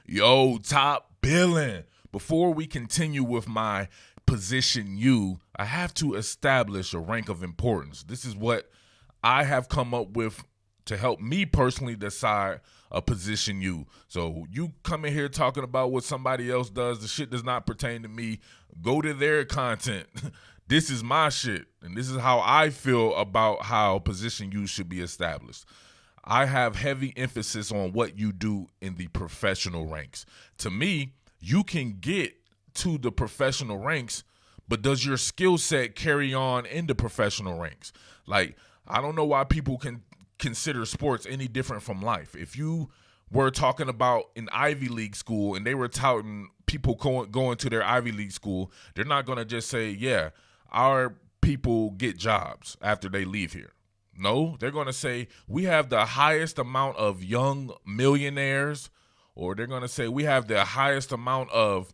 Yo, top billing. Before we continue with my position U, I have to establish a rank of importance. This is what I have come up with to help me personally decide a position U. So you come in here talking about what somebody else does, the shit does not pertain to me. Go to their content. This is my shit, and this is how I feel about how position U should be established. I have heavy emphasis on what you do in the professional ranks. To me, you can get to the professional ranks, but does your skill set carry on in the professional ranks? Like, I don't know why people can consider sports any different from life. If you were talking about an Ivy League school and they were touting people going to their Ivy League school, they're not going to just say, yeah, our people get jobs after they leave here. No, they're going to say we have the highest amount of young millionaires, or they're going to say we have the highest amount of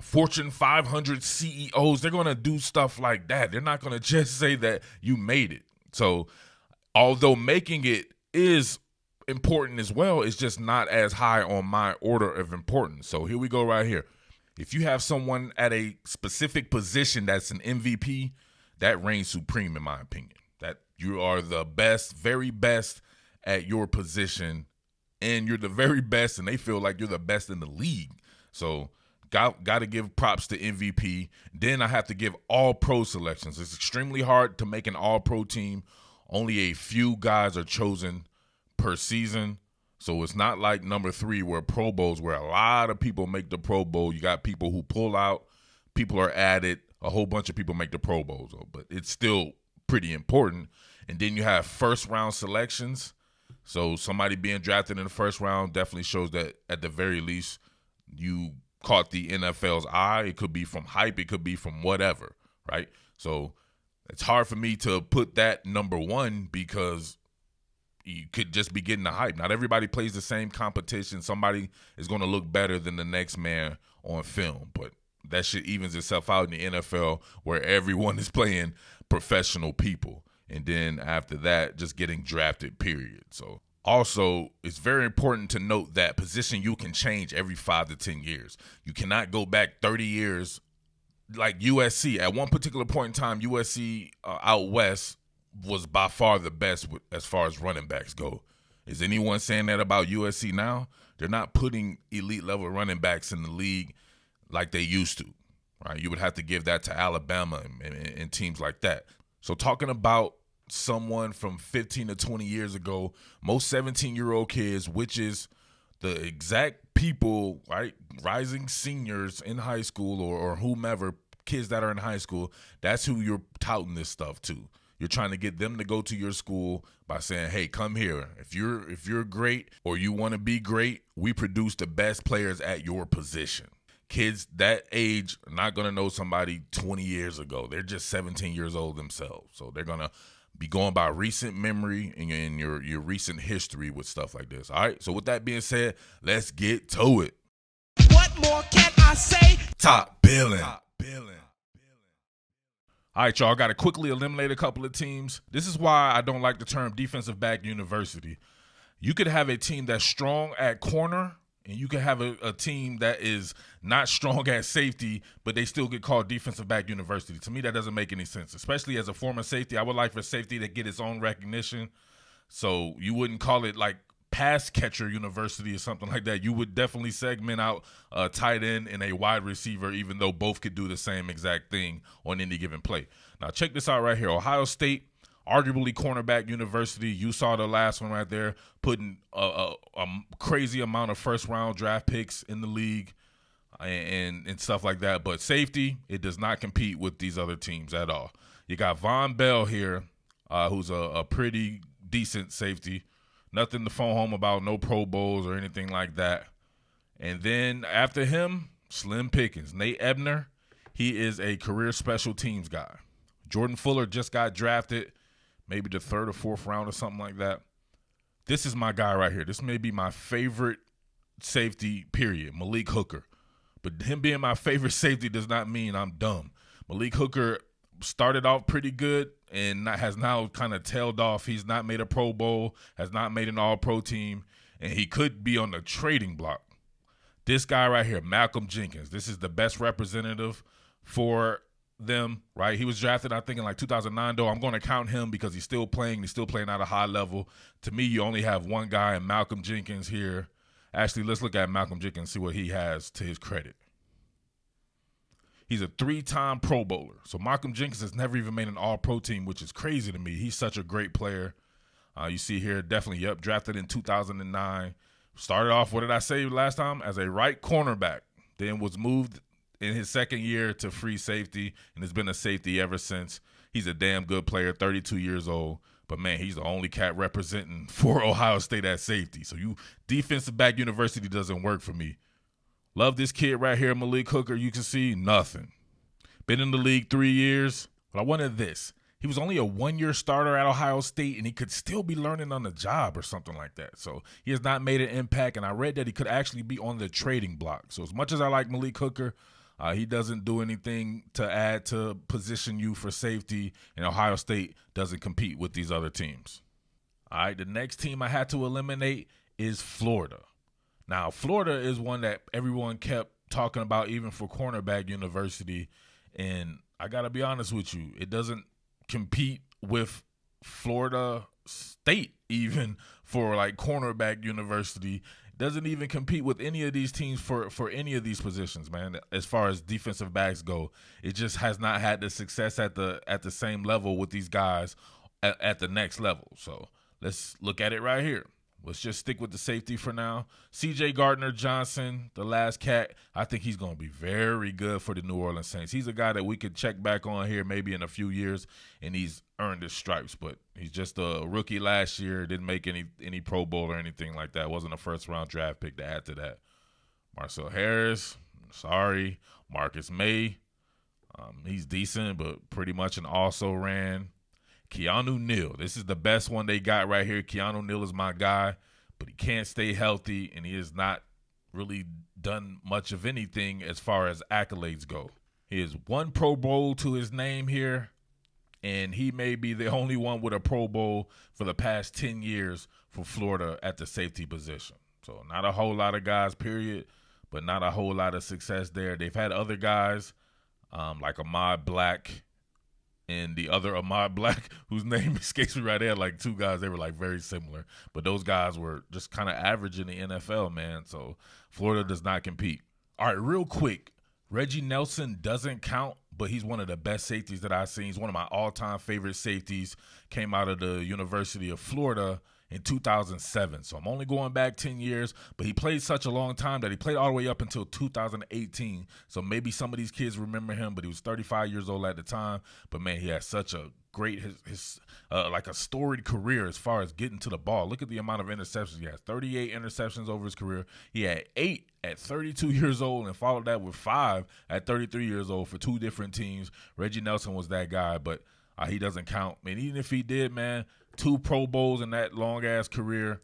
Fortune 500 CEOs. They're going to do stuff like that. They're not going to just say that you made it. So although making it is important as well, it's just not as high on my order of importance. So here we go right here. If you have someone at a specific position that's an MVP, that reigns supreme in my opinion. That you are the best, very best at your position, and you're the very best, and they feel like you're the best in the league. So got to give props to MVP. Then I have to give all-pro selections. It's extremely hard to make an all-pro team. Only a few guys are chosen per season. So it's not like number 3 where Pro Bowls, where a lot of people make the Pro Bowl. You got people who pull out, people are added, a whole bunch of people make the Pro Bowls, but it's still pretty important. And then you have first-round selections. So somebody being drafted in the first round definitely shows that at the very least you caught the NFL's eye. It could be from hype. It could be from whatever, right? So it's hard for me to put that number 1 because you could just be getting the hype. Not everybody plays the same competition. Somebody is going to look better than the next man on film, but that shit evens itself out in the NFL where everyone is playing professional people. And then after that, just getting drafted, period. So also, it's very important to note that position you can change every 5 to 10 years. You cannot go back 30 years like USC. At one particular point in time, USC out west was by far the best as far as running backs go. Is anyone saying that about USC now? They're not putting elite level running backs in the league like they used to, right? You would have to give that to Alabama and teams like that. So talking about someone from 15 to 20 years ago, most 17-year-old kids, which is the exact people, right, rising seniors in high school or whomever, kids that are in high school, that's who you're touting this stuff to. You're trying to get them to go to your school by saying, hey, come here. If you're great or you want to be great, we produce the best players at your position. Kids that age are not going to know somebody 20 years ago. They're just 17 years old themselves. So they're going to be going by recent memory and your recent history with stuff like this. All right, so with that being said, let's get to it. What more can I say? Top billing. All right, y'all, got to quickly eliminate a couple of teams. This is why I don't like the term defensive back university. You could have a team that's strong at corner, and you can have a team that is not strong at safety, but they still get called defensive back university. To me, that doesn't make any sense, especially as a former safety. I would like for safety to get its own recognition. So you wouldn't call it like pass catcher university or something like that. You would definitely segment out a tight end and a wide receiver, even though both could do the same exact thing on any given play. Now, check this out right here. Ohio State, arguably cornerback university. You saw the last one right there, putting a crazy amount of first-round draft picks in the league and stuff like that. But safety, it does not compete with these other teams at all. You got Von Bell here, who's a pretty decent safety. Nothing to phone home about, no Pro Bowls or anything like that. And then after him, slim pickings. Nate Ebner, he is a career special teams guy. Jordan Fuller just got drafted, maybe the 3rd or 4th round or something like that. This is my guy right here. This may be my favorite safety, period, Malik Hooker. But him being my favorite safety does not mean I'm dumb. Malik Hooker started off pretty good and has now kind of tailed off. He's not made a Pro Bowl, has not made an All-Pro team, and he could be on the trading block. This guy right here, Malcolm Jenkins, this is the best representative for them, right? He was drafted, I think, in like 2009, though. I'm going to count him because he's still playing. He's still playing at a high level. To me, you only have one guy, and Malcolm Jenkins here. Actually, let's look at Malcolm Jenkins and see what he has to his credit. He's a 3-time Pro Bowler. So Malcolm Jenkins has never even made an All-Pro team, which is crazy to me. He's such a great player. You see here, definitely, drafted in 2009. Started off, what did I say last time? As a right cornerback. Then was moved in his second year to free safety, and has been a safety ever since. He's a damn good player, 32 years old. But, man, he's the only cat representing for Ohio State at safety. So defensive back university doesn't work for me. Love this kid right here, Malik Hooker. You can see nothing. Been in the league 3 years. But I wanted this. He was only a 1-year starter at Ohio State, and he could still be learning on the job or something like that. So he has not made an impact, and I read that he could actually be on the trading block. So as much as I like Malik Hooker, he doesn't do anything to add to position you for safety, and Ohio State doesn't compete with these other teams. All right, the next team I had to eliminate is Florida. Now, Florida is one that everyone kept talking about, even for cornerback university, and I got to be honest with you, it doesn't compete with Florida State even for like cornerback university. Doesn't even compete with any of these teams for any of these positions, man. As far as defensive backs go, it just has not had the success at the same level with these guys at the next level. So let's look at it right here. Let's just stick with the safety for now. C.J. Gardner-Johnson, the last cat, I think he's going to be very good for the New Orleans Saints. He's a guy that we could check back on here maybe in a few years, and he's earned his stripes. But he's just a rookie last year, didn't make any Pro Bowl or anything like that. Wasn't a first-round draft pick to add to that. Marcel Harris, sorry. Marcus May, he's decent, but pretty much an also-ran. Keanu Neal, this is the best one they got right here. Keanu Neal is my guy, but he can't stay healthy, and he has not really done much of anything as far as accolades go. He has one Pro Bowl to his name here, and he may be the only one with a Pro Bowl for the past 10 years for Florida at the safety position. So not a whole lot of guys, period, but not a whole lot of success there. They've had other guys like Ahmad Black, and the other Ahmad Black, whose name escapes me right there, like two guys, they were like very similar. But those guys were just kind of average in the NFL, man. So Florida does not compete. All right, real quick, Reggie Nelson doesn't count, but he's one of the best safeties that I've seen. He's one of my all-time favorite safeties. Came out of the University of Florida in 2007. So I'm only going back 10 years, but he played such a long time that he played all the way up until 2018. So maybe some of these kids remember him, but he was 35 years old at the time. But man, he had such a great, like a storied career as far as getting to the ball. Look at the amount of interceptions he has. 38 interceptions over his career. He had 8 at 32 years old and followed that with 5 at 33 years old for 2 different teams. Reggie Nelson was that guy, but he doesn't count. I mean, even if he did, man, 2 Pro Bowls in that long-ass career,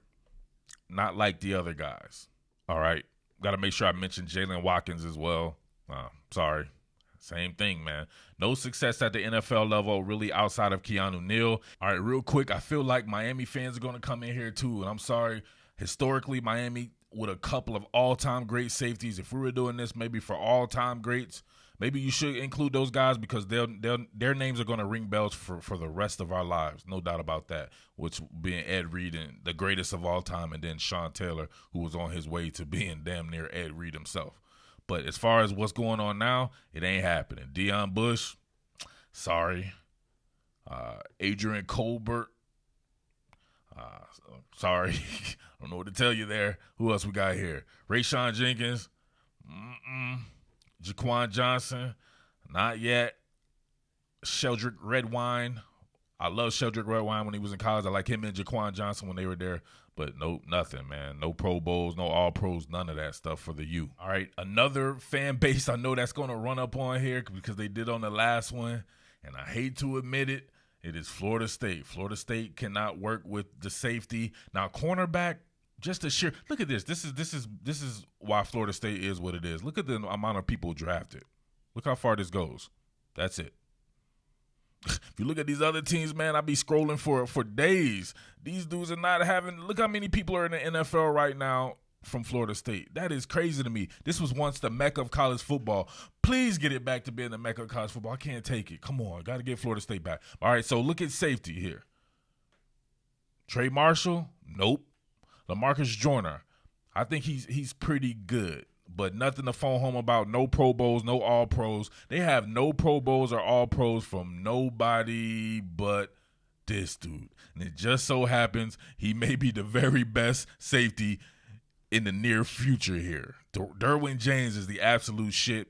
not like the other guys. All right, got to make sure I mention Jalen Watkins as well. Sorry, same thing, man. No success at the NFL level, really, outside of Keanu Neal. All right, real quick, I feel like Miami fans are going to come in here too, and I'm sorry. Historically, Miami with a couple of all-time great safeties. If we were doing this maybe for all-time greats, maybe you should include those guys because their names are going to ring bells for the rest of our lives. No doubt about that, which being Ed Reed, and the greatest of all time, and then Sean Taylor, who was on his way to being damn near Ed Reed himself. But as far as what's going on now, it ain't happening. Deion Bush, sorry. Adrian Colbert, sorry. I don't know what to tell you there. Who else we got here? Rayshawn Jenkins, Jaquan Johnson, not yet. Sheldrick Redwine, I love Sheldrick Redwine when he was in college. I like him and Jaquan Johnson when they were there. But no, nothing, man. No Pro Bowls, no All-Pros, none of that stuff for the U. All right, another fan base I know that's going to run up on here because they did on the last one, and I hate to admit it, it is Florida State. Florida State cannot work with the safety. Now, cornerback, just a sheer look at this. This is why Florida State is what it is. Look at the amount of people drafted. Look how far this goes. That's it. If you look at these other teams, man, I be scrolling for days. These dudes are not having – look how many people are in the NFL right now from Florida State. That is crazy to me. This was once the mecca of college football. Please get it back to being the mecca of college football. I can't take it. Come on. Got to get Florida State back. All right, so look at safety here. Trey Marshall? Nope. LaMarcus Joyner. I think he's pretty good, but nothing to phone home about. No Pro Bowls, no All-Pros. They have no Pro Bowls or All-Pros from nobody but this dude. And it just so happens he may be the very best safety in the near future here. Derwin James is the absolute shit.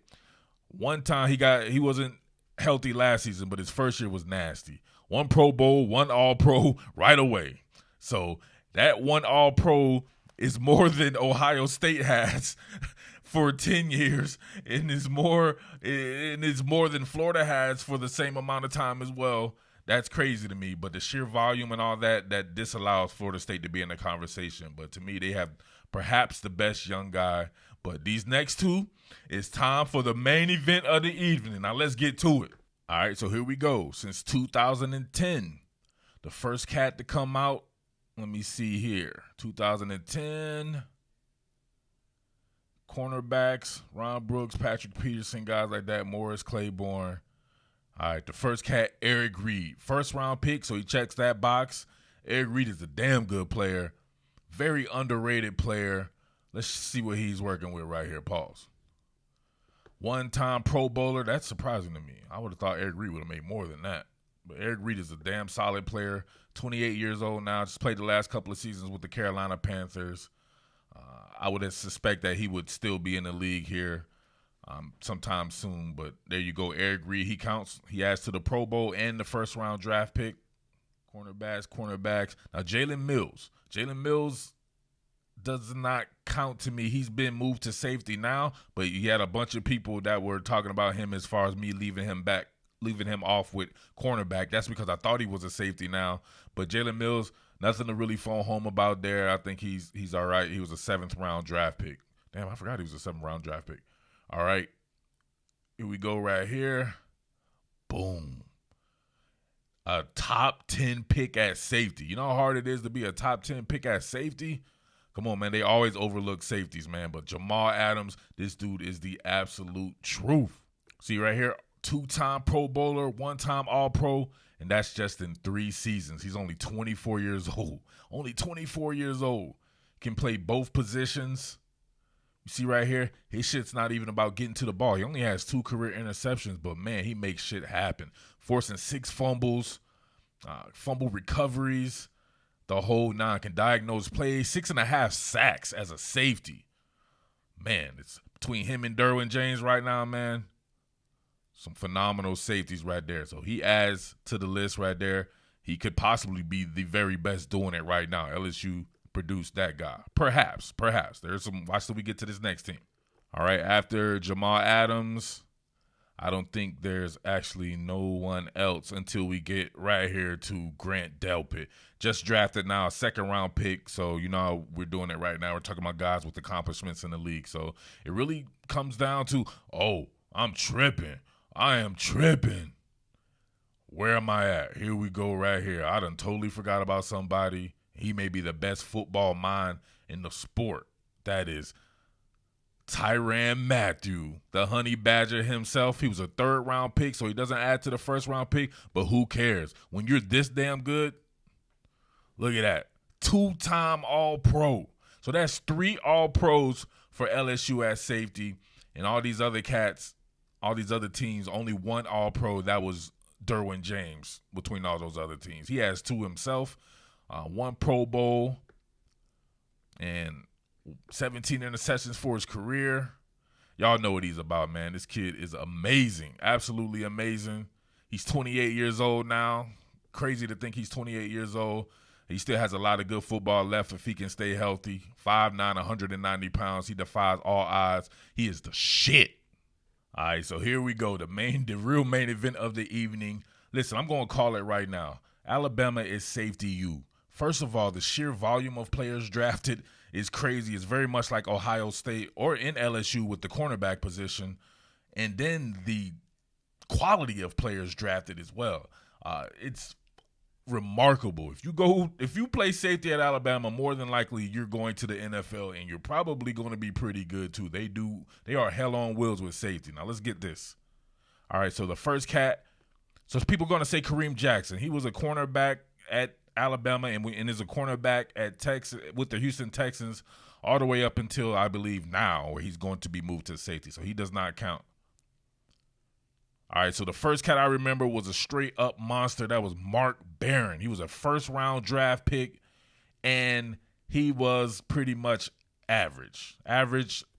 One time he wasn't healthy last season, but his first year was nasty. One Pro Bowl, one All-Pro right away. So that one All-Pro is more than Ohio State has for 10 years, and is more than Florida has for the same amount of time as well. That's crazy to me. But the sheer volume and all that disallows Florida State to be in the conversation. But to me, they have perhaps the best young guy. But these next two, it's time for the main event of the evening. Now let's get to it. All right, so here we go. Since 2010, the first cat to come out, let me see here. 2010, cornerbacks, Ron Brooks, Patrick Peterson, guys like that, Morris Claiborne. All right, the first cat, Eric Reed. First round pick, so he checks that box. Eric Reed is a damn good player. Very underrated player. Let's see what he's working with right here. Pause. One-time Pro Bowler. That's surprising to me. I would have thought Eric Reed would have made more than that. But Eric Reed is a damn solid player. 28 years old now. Just played the last couple of seasons with the Carolina Panthers. I would suspect that he would still be in the league here sometime soon. But there you go. Eric Reed, he counts. He adds to the Pro Bowl and the first-round draft pick. Cornerbacks. Now, Jalen Mills does not count to me. He's been moved to safety now, but you had a bunch of people that were talking about him as far as me leaving him off with cornerback. That's because I thought he was a safety now. But Jalen Mills, nothing to really phone home about there. I think he's all right. He was a 7th-round draft pick. Damn, I forgot he was a 7th-round draft pick. All right. Here we go right here. Boom. A top 10 pick at safety. You know how hard it is to be a top 10 pick at safety? Come on, man. They always overlook safeties, man. But Jamal Adams, this dude is the absolute truth. See right here, 2-time Pro Bowler, 1-time All-Pro, and that's just in 3 seasons. He's only 24 years old. Only 24 years old. Can play both positions. You see right here, his shit's not even about getting to the ball. He only has 2 career interceptions, but, man, he makes shit happen. Forcing 6 fumbles, fumble recoveries, the whole 9. Can diagnose plays, 6.5 sacks as a safety. Man, it's between him and Derwin James right now, man. Some phenomenal safeties right there. So he adds to the list right there. He could possibly be the very best doing it right now. LSU produced that guy. Perhaps. There's some. Watch till we get to this next team. All right, after Jamal Adams, I don't think there's actually no one else until we get right here to Grant Delpit. Just drafted now, a 2nd-round pick. So, you know how we're doing it right now. We're talking about guys with accomplishments in the league. So it really comes down to, I'm tripping. I am tripping. Where am I at? Here we go right here. I done totally forgot about somebody. He may be the best football mind in the sport. That is Tyrann Mathieu, the Honey Badger himself. He was a 3rd-round pick, so he doesn't add to the 1st-round pick. But who cares? When you're this damn good, look at that. 2-time All-Pro. So that's 3 All-Pros for LSU at safety. And all these other cats, all these other teams, only 1 All-Pro. That was Derwin James between all those other teams. He has 2 himself, 1 Pro Bowl, and 17 interceptions for his career. Y'all know what he's about, man. This kid is amazing, absolutely amazing. He's 28 years old now. Crazy to think he's 28 years old. He still has a lot of good football left if he can stay healthy. 5'9", 190 pounds. He defies all odds. He is the shit. All right, so here we go. The real main event of the evening. Listen, I'm going to call it right now. Alabama is safety U. First of all, the sheer volume of players drafted is crazy. It's very much like Ohio State or in LSU with the cornerback position. And then the quality of players drafted as well. It's remarkable. If you play safety at Alabama, more than likely you're going to the NFL, and you're probably going to be pretty good too. They are hell on wheels with safety. Now let's get this. All right, so the first cat. So people are going to say Kareem Jackson. He was a cornerback at Alabama and is a cornerback at Texas with the Houston Texans all the way up until I believe now, where he's going to be moved to safety. So he does not count. All right, so the first cat I remember was a straight up monster. That was Mark Barron. He was a first round draft pick, and he was pretty much average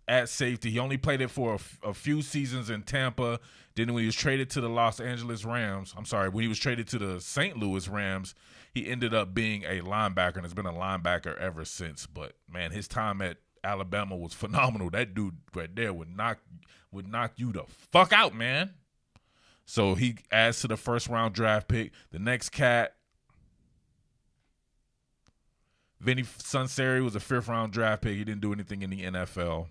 at safety. He only played it for a few seasons in Tampa. Then when he was traded to the when he was traded to the St. Louis Rams, he ended up being a linebacker and has been a linebacker ever since. But man, his time at Alabama was phenomenal. That dude right there would knock you the fuck out, man. So he adds to the first round draft pick. The next cat, Vinny Sunseri, was a 5th round draft pick. He didn't do anything in the NFL.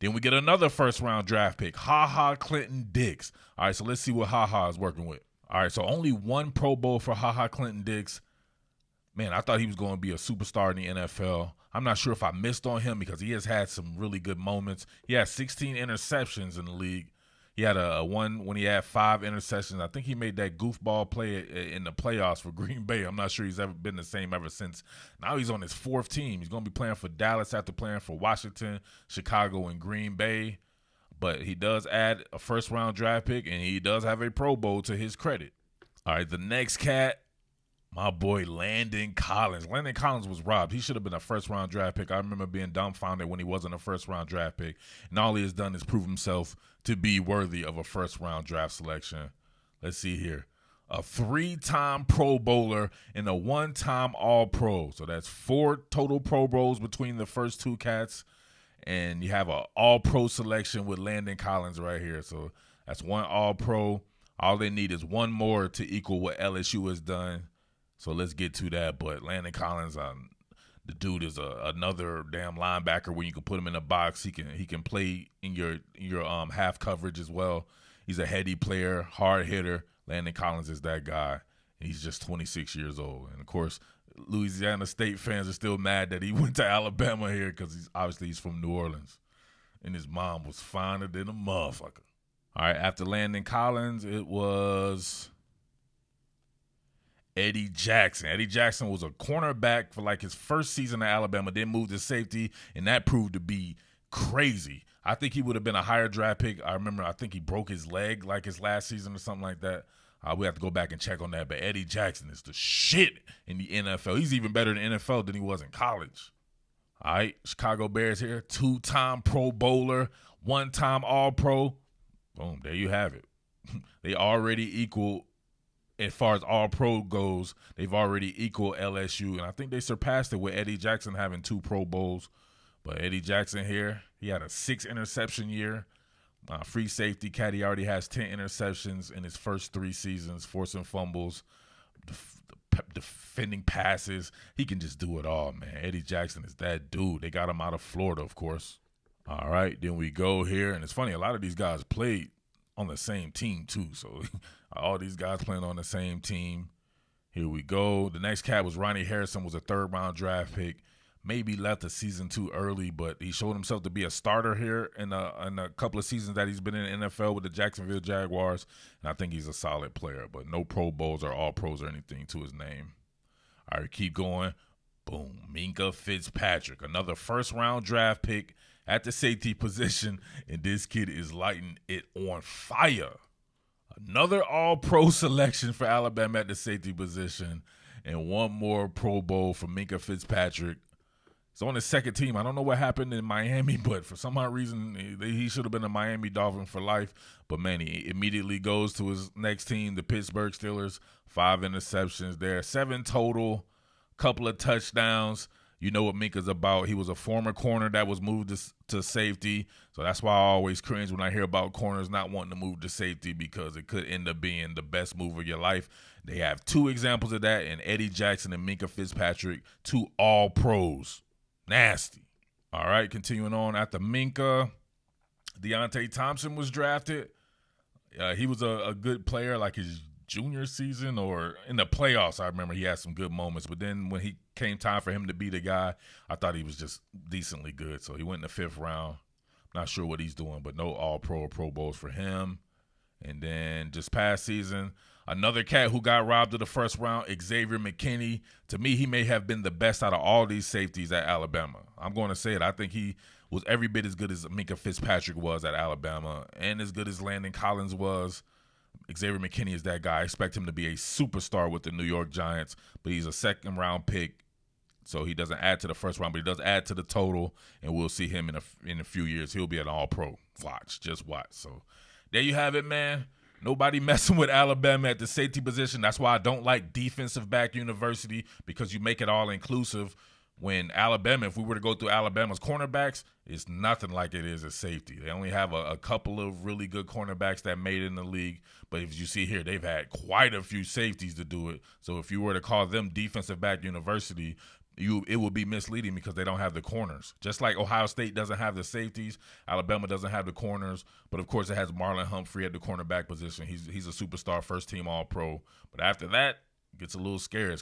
Then we get another first round draft pick, HaHa Clinton Dix. All right, so let's see what HaHa is working with. All right, so only one Pro Bowl for HaHa Clinton Dix. Man, I thought he was going to be a superstar in the NFL. I'm not sure if I missed on him because he has had some really good moments. He had 16 interceptions in the league. He had a one when he had 5 interceptions. I think he made that goofball play in the playoffs for Green Bay. I'm not sure he's ever been the same ever since. Now he's on his 4th team. He's going to be playing for Dallas after playing for Washington, Chicago, and Green Bay. But he does add a first round draft pick, and he does have a Pro Bowl to his credit. All right, the next cat, my boy Landon Collins. Landon Collins was robbed. He should have been a first round draft pick. I remember being dumbfounded when he wasn't a first round draft pick. And all he has done is prove himself to be worthy of a first round draft selection. Let's see here. A 3-time Pro Bowler and a 1-time All-Pro. So that's 4 total Pro Bowls between the first 2 cats. And you have an All-Pro selection with Landon Collins right here. So that's 1 All-Pro. All they need is 1 more to equal what LSU has done. So let's get to that. But Landon Collins, the dude is another damn linebacker when you can put him in a box. He can play in your half coverage as well. He's a heady player, hard hitter. Landon Collins is that guy. He's just 26 years old. And, of course, Louisiana State fans are still mad that he went to Alabama here because he's from New Orleans. And his mom was finer than a motherfucker. All right, after Landon Collins, it was Eddie Jackson. Eddie Jackson was a cornerback for like his first season at Alabama, then moved to safety, and that proved to be crazy. I think he would have been a higher draft pick. I think he broke his leg like his last season or something like that. We have to go back and check on that. But Eddie Jackson is the shit in the NFL. He's even better in the NFL than he was in college. All right, Chicago Bears here. 2-time Pro Bowler, 1-time All-Pro. Boom, there you have it. They already equal. As far as All-Pro goes, they've already equaled LSU, and I think they surpassed it with Eddie Jackson having 2 Pro Bowls. But Eddie Jackson here, he had a 6-interception year. Free safety cat, he already has 10 interceptions in his first 3 seasons, forcing fumbles, defending passes. He can just do it all, man. Eddie Jackson is that dude. They got him out of Florida, of course. All right, then we go here, and it's funny, a lot of these guys played on the same team too, so all these guys playing on the same team. Here we go. The next cat was Ronnie Harrison, was a 3rd-round draft pick. Maybe left the season too early, but he showed himself to be a starter here in a couple of seasons that he's been in the NFL with the Jacksonville Jaguars, and I think he's a solid player, but no Pro Bowls or All-Pros or anything to his name. All right, keep going. Boom, Minkah Fitzpatrick, another 1st-round draft pick at the safety position, and this kid is lighting it on fire. Another All-Pro selection for Alabama at the safety position, and 1 more Pro Bowl for Minkah Fitzpatrick. He's on his 2nd team. I don't know what happened in Miami, but for some odd reason, he should have been a Miami Dolphin for life. But, man, he immediately goes to his next team, the Pittsburgh Steelers. 5 interceptions there, 7 total, couple of touchdowns. You know what Minkah's about. He was a former corner that was moved to safety. So that's why I always cringe when I hear about corners not wanting to move to safety because it could end up being the best move of your life. They have 2 examples of that in Eddie Jackson and Minkah Fitzpatrick, 2 All-Pros. Nasty. All right, continuing on. After Minkah, Deontay Thompson was drafted. He was a good player, like his junior season or in the playoffs, I remember he had some good moments. But then when he came time for him to be the guy, I thought he was just decently good. So he went in the 5th round. Not sure what he's doing, but no All-Pro or Pro Bowls for him. And then just past season, another cat who got robbed of the 1st round, Xavier McKinney. To me, he may have been the best out of all these safeties at Alabama. I'm going to say it. I think he was every bit as good as Minkah Fitzpatrick was at Alabama and as good as Landon Collins was. Xavier McKinney is that guy. I expect him to be a superstar with the New York Giants, but he's a 2nd-round pick, so he doesn't add to the 1st round, but he does add to the total, and we'll see him in a few years. He'll be an All-Pro. Just watch. So there you have it, man. Nobody messing with Alabama at the safety position. That's why I don't like defensive back university, because you make it all inclusive. When Alabama, if we were to go through Alabama's cornerbacks, it's nothing like it is at safety. They only have a couple of really good cornerbacks that made it in the league. But if you see here, they've had quite a few safeties to do it. So if you were to call them defensive back university, it would be misleading because they don't have the corners. Just like Ohio State doesn't have the safeties, Alabama doesn't have the corners. But, of course, it has Marlon Humphrey at the cornerback position. He's a superstar, 1st-team All-Pro. But after that, it gets a little scary. I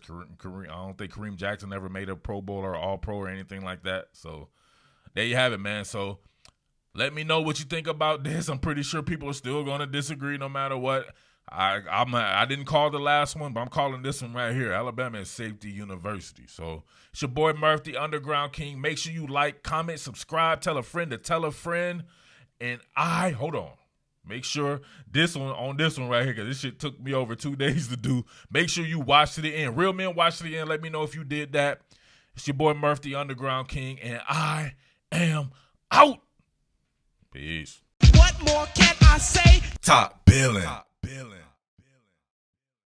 don't think Kareem Jackson ever made a Pro Bowl or All-Pro or anything like that. So there you have it, man. So let me know what you think about this. I'm pretty sure people are still going to disagree no matter what. I didn't call the last one, but I'm calling this one right here. Alabama is safety university. So it's your boy Murph, the Underground King. Make sure you like, comment, subscribe, tell a friend to tell a friend. And hold on. Make sure this one right here, because this shit took me over 2 days to do. Make sure you watch to the end. Real men, watch to the end. Let me know if you did that. It's your boy Murph, the Underground King, and I am out. Peace. What more can I say? Top Billin.